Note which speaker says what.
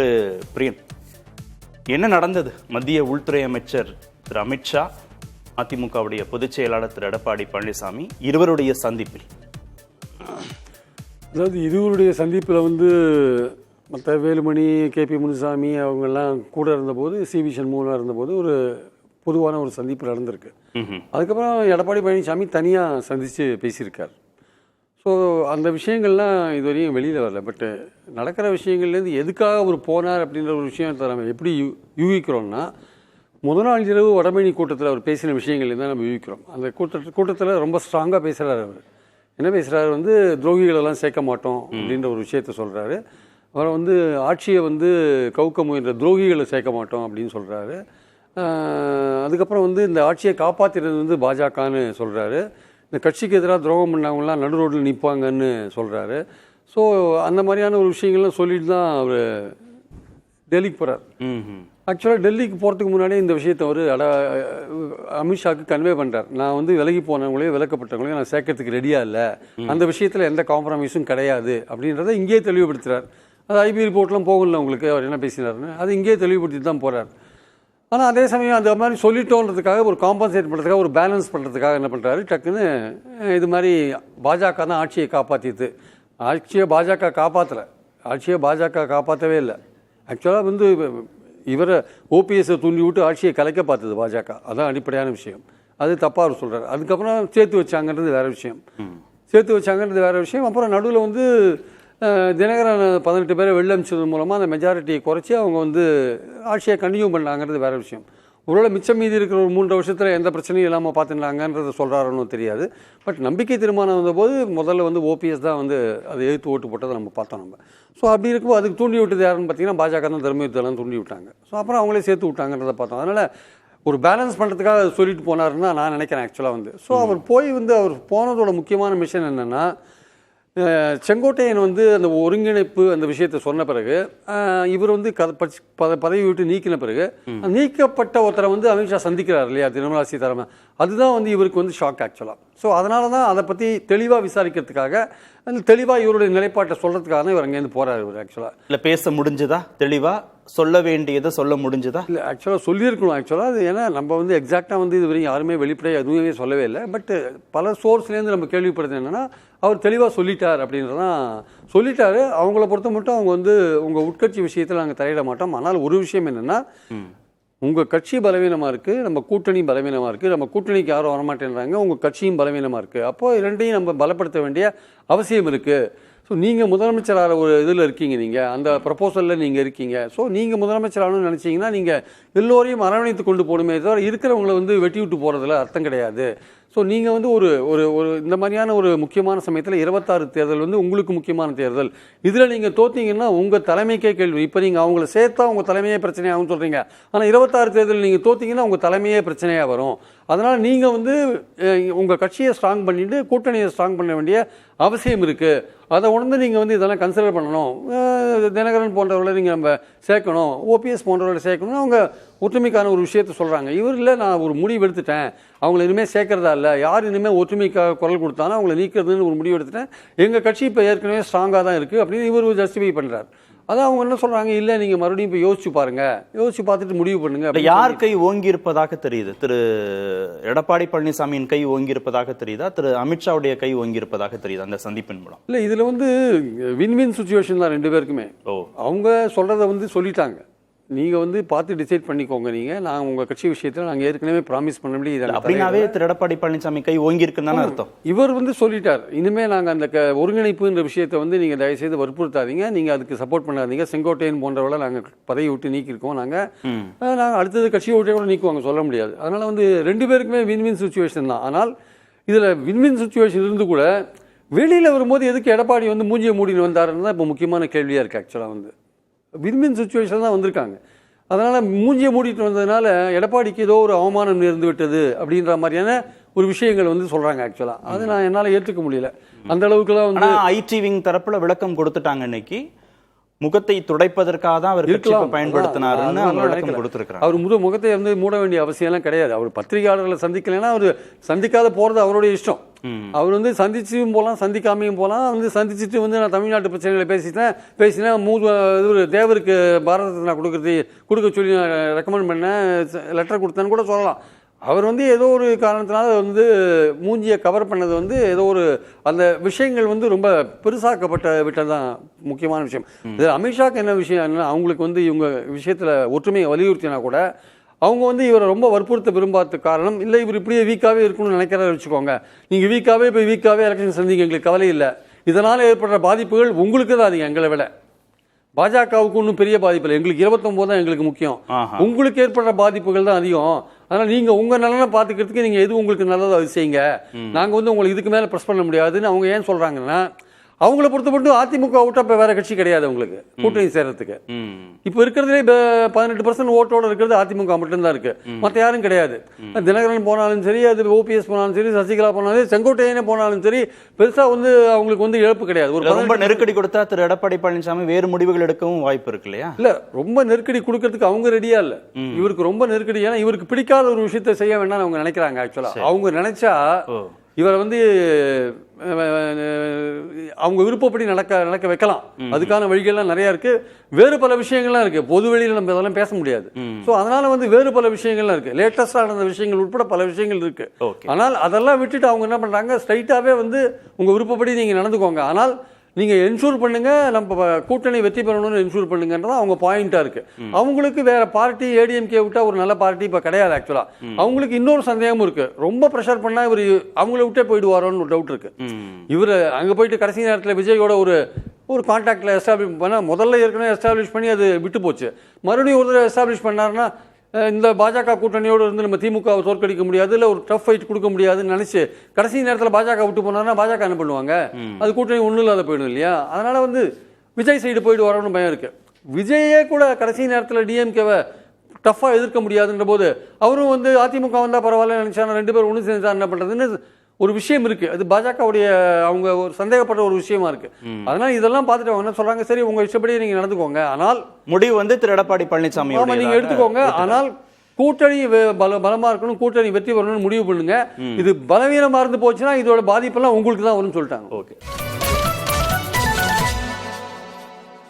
Speaker 1: திரு பிரியன், என்ன நடந்தது? மத்திய உள்துறை அமைச்சர் திரு அமித்ஷா, அதிமுகவுடைய பொதுச் செயலாளர் திரு எடப்பாடி பழனிசாமி இருவருடைய சந்திப்பில்,
Speaker 2: அதாவது இருவருடைய சந்திப்பில் வந்து மற்ற வேலுமணி, கேபி முனுசாமி அவங்கெல்லாம் கூட இருந்தபோது, சிவி சண்முகம் இருந்தபோது ஒரு பொதுவான ஒரு சந்திப்பு நடந்திருக்கு. அதுக்கப்புறம் எடப்பாடி பழனிசாமி தனியாக சந்தித்து பேசியிருக்கார். ஸோ அந்த விஷயங்கள்லாம் இதுவரையும் வெளியில் வரல. பட்டு நடக்கிற விஷயங்கள்லேருந்து எதுக்காக அவர் போனார் அப்படின்ற ஒரு விஷயத்தை நம்ம எப்படி யூகிக்கிறோம்னா, முதல் நாள் இரவு வடமேனி கூட்டத்தில் அவர் பேசின விஷயங்கள்லேருந்து தான் நம்ம யூகிக்கிறோம். அந்த கூட்டத்தில் ரொம்ப ஸ்ட்ராங்காக பேசுகிறார். அவர் என்ன பேசுகிறாரு வந்து, துரோகிகளெல்லாம் சேர்க்க மாட்டோம் அப்படின்ற ஒரு விஷயத்த சொல்கிறாரு. அவரை வந்து ஆட்சியை வந்து கவுக்க முயன்ற துரோகிகளை சேர்க்க மாட்டோம் அப்படின்னு சொல்கிறாரு. அதுக்கப்புறம் வந்து இந்த ஆட்சியை காப்பாற்றினது வந்து பாஜகன்னு சொல்கிறாரு. இந்த கட்சிக்கு எதிராக துரோகம் பண்ணவங்களாம் நடு ரோட்டில் நிற்பாங்கன்னு சொல்கிறாரு. ஸோ அந்த மாதிரியான ஒரு விஷயங்கள்லாம் சொல்லிட்டு தான் அவர் டெல்லிக்கு போகிறார். ஆக்சுவலாக டெல்லிக்கு போகிறதுக்கு முன்னாடியே இந்த விஷயத்தை அவர் அமித்ஷாவுக்கு கன்வே பண்ணுறார். நான் வந்து விலகி போனவங்களையும் விலக்கப்பட்டவங்களையும் நான் சேர்க்கறதுக்கு ரெடியாக இல்லை, அந்த விஷயத்தில் எந்த காம்ப்ரமைஸும் கிடையாது அப்படின்றத இங்கேயே தெளிவுபடுத்துகிறார். அது ஐபி ரிப்போர்ட்லாம் போகல உங்களுக்கு அவர் என்ன பேசினார்னு, அது இங்கேயே தெளிவுபடுத்தி தான் போகிறார். ஆனால் அதே சமயம் அந்த மாதிரி சொல்லிட்டோன்றதுக்காக ஒரு காம்பன்சேட் பண்ணுறதுக்காக, ஒரு பேலன்ஸ் பண்ணுறதுக்காக என்ன பண்ணுறாரு, டக்குன்னு இது மாதிரி பாஜக தான் ஆட்சியை காப்பாற்றிது. ஆட்சியை பாஜக காப்பாற்றலை, ஆட்சியை பாஜக காப்பாற்றவே இல்லை. ஆக்சுவலாக வந்து இவரை ஓபிஎஸ்ஸை தூண்டி விட்டு ஆட்சியை கலைக்க பார்த்தது பாஜக. அதான் அடிப்படையான விஷயம். அது தப்பாக அவர் சொல்கிறார். அதுக்கப்புறம் சேர்த்து வச்சாங்கன்றது வேறு விஷயம். அப்புறம் நடுவில் வந்து தினகரன் 18 பேரை வெளில அமிச்சது மூலமாக அந்த மெஜாரிட்டியை குறைச்சி அவங்க வந்து ஆட்சியை கண்டினியூ பண்ணாங்கிறது வேறு விஷயம். ஒருவேளை மிச்சம் மீதி இருக்கிற ஒரு 3 வருஷத்தில் எந்த பிரச்சனையும் இல்லாமல் பார்த்துட்டாங்கன்றதை சொல்கிறாருன்னு தெரியாது. பட் நம்பிக்கை தீர்மானம் வந்தபோது முதல்ல வந்து ஓபிஎஸ் தான் வந்து அதை எதிர்த்து ஓட்டு போட்டதை நம்ம பார்த்தோம் நம்ம. ஸோ அப்படி இருக்கும்போது அதுக்கு தூண்டி விட்டது யாருன்னு பார்த்தீங்கன்னா பாஜக தான், தர்மயுத்தெல்லாம் தூண்டி விட்டாங்க. ஸோ அப்புறம் அவங்களே சேர்த்து விட்டாங்கன்றதை பார்த்தோம். அதனால் ஒரு பேலன்ஸ் பண்ணுறதுக்காக சொல்லிட்டு போனாருன்னு நான் நினைக்கிறேன் ஆக்சுவலாக வந்து. ஸோ அவர் போனதோட முக்கியமான மிஷன் என்னென்னா, செங்கோட்டையன் வந்து அந்த ஒருங்கிணைப்பு அந்த விஷயத்தை சொன்ன பிறகு இவர் வந்து பதவி விட்டு நீக்கின பிறகு நீக்கப்பட்ட ஒருத்தரை வந்து அமித்ஷா சந்திக்கிறார் இல்லையா, நிர்மலா சீதாராமன். அதுதான் வந்து இவருக்கு வந்து ஷாக் ஆக்சுவலாக. ஸோ அதனால தான் அதை பற்றி தெளிவாக விசாரிக்கிறதுக்காக, அந்த தெளிவாக இவருடைய நிலைப்பாட்டை சொல்கிறதுக்காக தான் இவர் அங்கேருந்து போகிறார். இவர் ஆக்சுவலாக இல்லை பேச முடிஞ்சதா, தெளிவாக சொல்ல வேண்டியதை சொல்ல முடிஞ்சதா? இல்லை ஆக்சுவலாக சொல்லியிருக்கணும். ஆக்சுவலாக அது ஏன்னா நம்ம வந்து எக்ஸாக்டாக வந்து இது வரைக்கும் யாருமே வெளிப்படையாக எதுவுமே சொல்லவே இல்லை. பட் பல சோர்ஸ்லேருந்து நம்ம கேள்விப்படுறது என்னென்னா, அவர் தெளிவாக சொல்லிட்டார் அப்படின்றதான் சொல்லிட்டாரு. அவங்கள பொறுத்த மட்டும் அவங்க வந்து உங்கள் உட்கட்சி விஷயத்தில் நாங்கள் தலையிட மாட்டோம். ஆனால் ஒரு விஷயம் என்னென்னா, உங்கள் கட்சி பலவீனமாக இருக்குது, நம்ம கூட்டணி பலவீனமாக இருக்குது, நம்ம கூட்டணிக்கு யாரும் வரமாட்டேன்றாங்க, உங்கள் கட்சியும் பலவீனமாக இருக்குது. அப்போது இரண்டையும் நம்ம பலப்படுத்த வேண்டிய அவசியம் இருக்குது. ஸோ நீங்கள் முதலமைச்சராக ஒரு இதில் இருக்கீங்க, நீங்கள் அந்த ப்ரப்போசலில் நீங்கள் இருக்கீங்க. ஸோ நீங்கள் முதலமைச்சராகணும்னு நினச்சிங்கன்னா நீங்கள் எல்லோரையும் அரவணைத்து கொண்டு போகணுமே தவிர இருக்கிறவங்களை வந்து வெட்டி விட்டு போகிறதுல அர்த்தம் கிடையாது. ஸோ நீங்கள் வந்து ஒரு ஒரு இந்த மாதிரியான ஒரு முக்கியமான சமயத்தில் 26 தேர்தல் வந்து உங்களுக்கு முக்கியமான தேர்தல். இதில் நீங்கள் தோத்தீங்கன்னா உங்கள் தலைமைக்கே கேள்வி. இப்போ நீங்கள் அவங்கள சேர்த்தா உங்கள் தலைமையே பிரச்சனையாகும்னு சொல்கிறீங்க. ஆனால் 26 தேர்தல் நீங்கள் தோத்தீங்கன்னா உங்கள் தலைமையே பிரச்சனையாக வரும். அதனால் நீங்கள் வந்து உங்கள் கட்சியை ஸ்ட்ராங் பண்ணிவிட்டு கூட்டணியை ஸ்ட்ராங் பண்ண வேண்டிய அவசியம் இருக்குது. அதை உணர்ந்து நீங்கள் வந்து இதெல்லாம் கன்சிடர் பண்ணணும். தினகரன் போன்றவர்களை நீங்கள் நம்ம சேர்க்கணும், ஓபிஎஸ் போன்றவர்களை சேர்க்கணும். அவங்க ஒற்றுமைக்கான ஒரு விஷயத்தை சொல்கிறாங்க. இவர் இல்லை, நான் ஒரு முடிவு எடுத்துட்டேன், அவங்கள இனிமேல் சேர்க்கறதா இல்லை, யார் இனிமேல் ஒற்றுமைக்காக குரல் கொடுத்தாலும் அவங்கள நீக்கிறதுன்னு ஒரு முடிவு எடுத்துட்டேன், எங்கள் கட்சி இப்போ ஏற்கனவே ஸ்ட்ராங்காக தான் இருக்குது அப்படின்னு இவர் ஜஸ்டிஃபை பண்ணுறார். அதான் அவங்க என்ன சொல்கிறாங்க, இல்லை நீங்கள் மறுபடியும் இப்போ யோசிச்சு பாருங்கள், யோசிச்சு பார்த்துட்டு முடிவு பண்ணுங்க.
Speaker 1: யார் கை ஓங்கி இருப்பதாக தெரியுது? திரு எடப்பாடி பழனிசாமியின் கை ஓங்கி இருப்பதாக தெரியுதா, திரு அமித்ஷாவுடைய கை ஓங்கி இருப்பதாக தெரியுதா அந்த சந்திப்பின் மூலம்?
Speaker 2: இல்லை, இதில் வந்து வின் சுச்சுவேஷன் தான் ரெண்டு பேருக்குமே. அவங்க சொல்கிறத வந்து சொல்லிட்டாங்க, நீங்கள் வந்து பார்த்து டிசைட் பண்ணிக்கோங்க. நீங்கள் நான் உங்கள் கட்சி விஷயத்தில் நாங்கள் ஏற்கனவே ப்ராமிஸ் பண்ண முடியாது
Speaker 1: அப்படின்னாவே திரு எடப்பாடி பழனிசாமி கை ஓங்கி இருக்குன்னு தானே அர்த்தம்.
Speaker 2: இவர் வந்து சொல்லிட்டார், இனிமேல் நாங்கள் அந்த ஒருங்கிணைப்புன்ற விஷயத்தை வந்து நீங்கள் தயவுசெய்து வற்புறுத்தாதீங்க, நீங்கள் அதுக்கு சப்போர்ட் பண்ணாதீங்க. செங்கோட்டையன் போன்றவளை நாங்கள் பதவி விட்டு நீக்கியிருக்கோம், நாங்கள் அடுத்தது கட்சியை விட்டே கூட நீக்குவாங்க, சொல்ல முடியாது. அதனால் வந்து ரெண்டு பேருக்குமே வின் சுச்சுவேஷன் தான். ஆனால் இதில் வின் சுச்சுவேஷன் இருந்து கூட வெளியில் வரும்போது எதுக்கு எடப்பாடி வந்து மூஞ்சியை மூடின்னு வந்தாருன்னு தான் இப்போ முக்கியமான கேள்வியாக இருக்குது. ஆக்சுவலாக வந்து வின் சுச்சுவேஷன் தான் வந்திருக்காங்க. அதனால் மூஞ்சியை மூடிட்டு வந்ததுனால எடப்பாடிக்கு ஏதோ ஒரு அவமானம் நேர்ந்து விட்டது அப்படின்ற மாதிரியான ஒரு விஷயங்கள் வந்து சொல்கிறாங்க. ஆக்சுவலாக அது நான் என்னால் ஏற்றுக்க முடியல. அந்த அளவுக்குலாம் வந்து
Speaker 1: ஐடி விங் தரப்பில் விளக்கம் கொடுத்துட்டாங்க. இன்னைக்கு முகத்தை துடைப்பதற்காக தான் அவர்
Speaker 2: இருக்கலாம்.
Speaker 1: பயன்படுத்தினாருன்னு அவங்க விளக்கம்
Speaker 2: நினைக்கிறேன்.
Speaker 1: கொடுத்திருக்காங்க.
Speaker 2: அவர் முகத்தை வந்து மூட வேண்டிய அவசியம் எல்லாம் கிடையாது. அவர் பத்திரிகையாளர்களை சந்திக்கலைன்னா அவர் சந்திக்காத போறது அவருடைய இஷ்டம். அவர் வந்து சந்திச்சும் போகலாம், சந்திக்காமையும் போகலாம். வந்து சந்திச்சுட்டு வந்து நான் தமிழ்நாட்டு பிரச்சனைகளை பேசினேன் தேவருக்கு பாரத ரத்னா கொடுக்க சொல்லி நான் ரெக்கமெண்ட் பண்ணேன், லெட்டர் கொடுத்தேன்னு கூட சொல்லலாம். அவர் வந்து ஏதோ ஒரு காரணத்தினால வந்து மூஞ்சியை கவர் பண்ணது வந்து ஏதோ ஒரு அந்த விஷயங்கள் வந்து ரொம்ப விட்டதுதான் முக்கியமான விஷயம். இது அமித்ஷாக்கு என்ன விஷயம், அவங்களுக்கு வந்து இவங்க விஷயத்தில் ஒற்றுமையை வலியுறுத்தினா கூட அவங்க வந்து இவரை ரொம்ப வற்புறுத்த விரும்பாத காரணம் இல்லை, இவர் இப்படியே வீக்காகவே இருக்கணும்னு நினைக்கிறத வச்சுக்கோங்க. நீங்கள் வீக்காகவே எலெக்ஷன் சந்திங்க, எங்களுக்கு கவலை இல்லை. இதனால் ஏற்படுற பாதிப்புகள் உங்களுக்கு தான் அதிகம், எங்களை விட. பாஜகவுக்கு ஒன்றும் பெரிய பாதிப்பு இல்லை, எங்களுக்கு 29 தான் எங்களுக்கு முக்கியம். உங்களுக்கு ஏற்படுற பாதிப்புகள் தான் அதிகம். அதனால் நீங்கள் உங்கள் நலனை பார்த்துக்கிறதுக்கு நீங்கள் எது உங்களுக்கு நல்லதோ அது செய்யுங்க, நாங்கள் வந்து உங்களுக்கு இதுக்கு மேலே ப்ரெஸ் பண்ண முடியாதுன்னு அவங்க ஏன் சொல்கிறாங்கன்னா, அவங்கள பொறுத்த மட்டும் அதிமுக விட்டா இப்போ வேற கட்சி கிடையாது அவங்களுக்கு கூட்டணி சேர்றதுக்கு. இப்போ இருக்கிறதுலே 18% ஓட்டோட இருக்கிறது அதிமுக மட்டும்தான் இருக்கு, மற்ற யாரும் கிடையாது. தினகரன் போனாலும் சரி, அது ஓபிஎஸ் போனாலும் சரி, சசிகலா போனாலும் சரி, செங்கோட்டையனே போனாலும் சரி, பெருசா வந்து அவங்களுக்கு வந்து இழப்பு கிடையாது. ஒரு
Speaker 1: ரொம்ப நெருக்கடி கொடுத்தா திரு எடப்பாடி பழனிசாமி வேறு முடிவுகள் எடுக்கவும் வாய்ப்பு இருக்கு இல்லையா?
Speaker 2: இல்ல, ரொம்ப நெருக்கடி கொடுக்கறதுக்கு அவங்க ரெடியா இல்ல. இவருக்கு ரொம்ப நெருக்கடி, ஏன்னா இவருக்கு பிடிக்காத ஒரு விஷயத்தை செய்ய வேண்டாம்னு அவங்க நினைக்கிறாங்க. ஆக்சுவலா அவங்க நினைச்சா இவரை வந்து அவங்க விருப்பப்படி நடக்க வைக்கலாம். அதுக்கான வழிகள்லாம் நிறைய இருக்கு, வேறு பல விஷயங்கள்லாம் இருக்கு, பொது வெளியில் நம்ம இதெல்லாம் பேச முடியாது. ஸோ அதனால வந்து வேறு பல விஷயங்கள்லாம் இருக்கு, லேட்டஸ்டா நடந்த விஷயங்கள் உட்பட பல விஷயங்கள் இருக்கு. ஆனால் அதெல்லாம் விட்டுட்டு அவங்க என்ன பண்றாங்க, ஸ்ட்ரைட்டாவே வந்து உங்க விருப்பப்படி நீங்க நடந்துக்கோங்க, ஆனால் நீங்க என்ஷூர் பண்ணுங்க, நம்ம கூட்டணி வெற்றி பெறணும்னு என்ஷூர் பண்ணுங்கன்றதா அவங்க பாயிண்டா இருக்கு. அவங்களுக்கு வேற பார்ட்டி ஏடிஎம்கே விட்டா ஒரு நல்ல பார்ட்டி இப்ப கிடையாது. ஆக்சுவலா அவங்களுக்கு இன்னொரு சந்தேகமும் இருக்கு, ரொம்ப ப்ரெஷர் பண்ணா இவர் அவங்கள விட்டே போயிடுவாரோன்னு ஒரு டவுட் இருக்கு. இவர் அங்க போயிட்டு கடைசி நேரத்தில் விஜயோட ஒரு கான்டாக்ட்ல எஸ்டாப்ளிஷ் பண்ணா, முதல்ல ஏற்கனவே எஸ்டாப்ளிஷ் பண்ணி அது விட்டு போச்சு, மறுபடியும் ஒரு தடவை எஸ்டாப்ளிஷ் பண்ணாருன்னா இந்த பாஜக கூட்டணியோடு இருந்து நம்ம திமுகவை தோற்கடிக்க முடியாது, இல்லை ஒரு டஃப் ஃபைட் கொடுக்க முடியாதுன்னு நினைச்சு கடைசி நேரத்தில் பாஜக விட்டு போனாருன்னா பாஜக என்ன பண்ணுவாங்க, அது கூட்டணி ஒன்றும் இல்லாத போயிடும் இல்லையா? அதனால வந்து விஜய் சைடு போயிட்டு வரணும்னு பயம் இருக்கு. விஜயே கூட கடைசி நேரத்தில் டிஎம்கேவை டஃப்பாக எதிர்க்க முடியாதுன்ற போது அவரும் வந்து அதிமுக வந்தால் பரவாயில்ல நினைச்சாங்க, 2 பேரும் ஒன்று சேர்ந்தா என்ன பண்ணுறதுன்னு ஒரு விஷயம் இருக்கு. அது பாஜகவுடைய அவங்க ஒரு சந்தேகப்பட்ட ஒரு விஷயமா இருக்கு. அதனால இதெல்லாம் பார்த்துட்டு அவங்க என்ன சொல்றாங்க, சரி உங்க இஷ்டப்படி நீங்க நடந்துக்கோங்க, ஆனால்
Speaker 1: முடிவு வந்து திரு எடப்பாடி பழனிசாமி
Speaker 2: நீங்க எடுத்துக்கோங்க, ஆனால் கூட்டணி பலமா இருக்கணும், கூட்டணி வெற்றி பெறணும்னு முடிவு பண்ணுங்க. இது பலவீனமா இருந்து போச்சுன்னா இதோட பாதிப்பெல்லாம் உங்களுக்கு தான் வரும்னு சொல்லிட்டாங்க.
Speaker 1: ஓகே.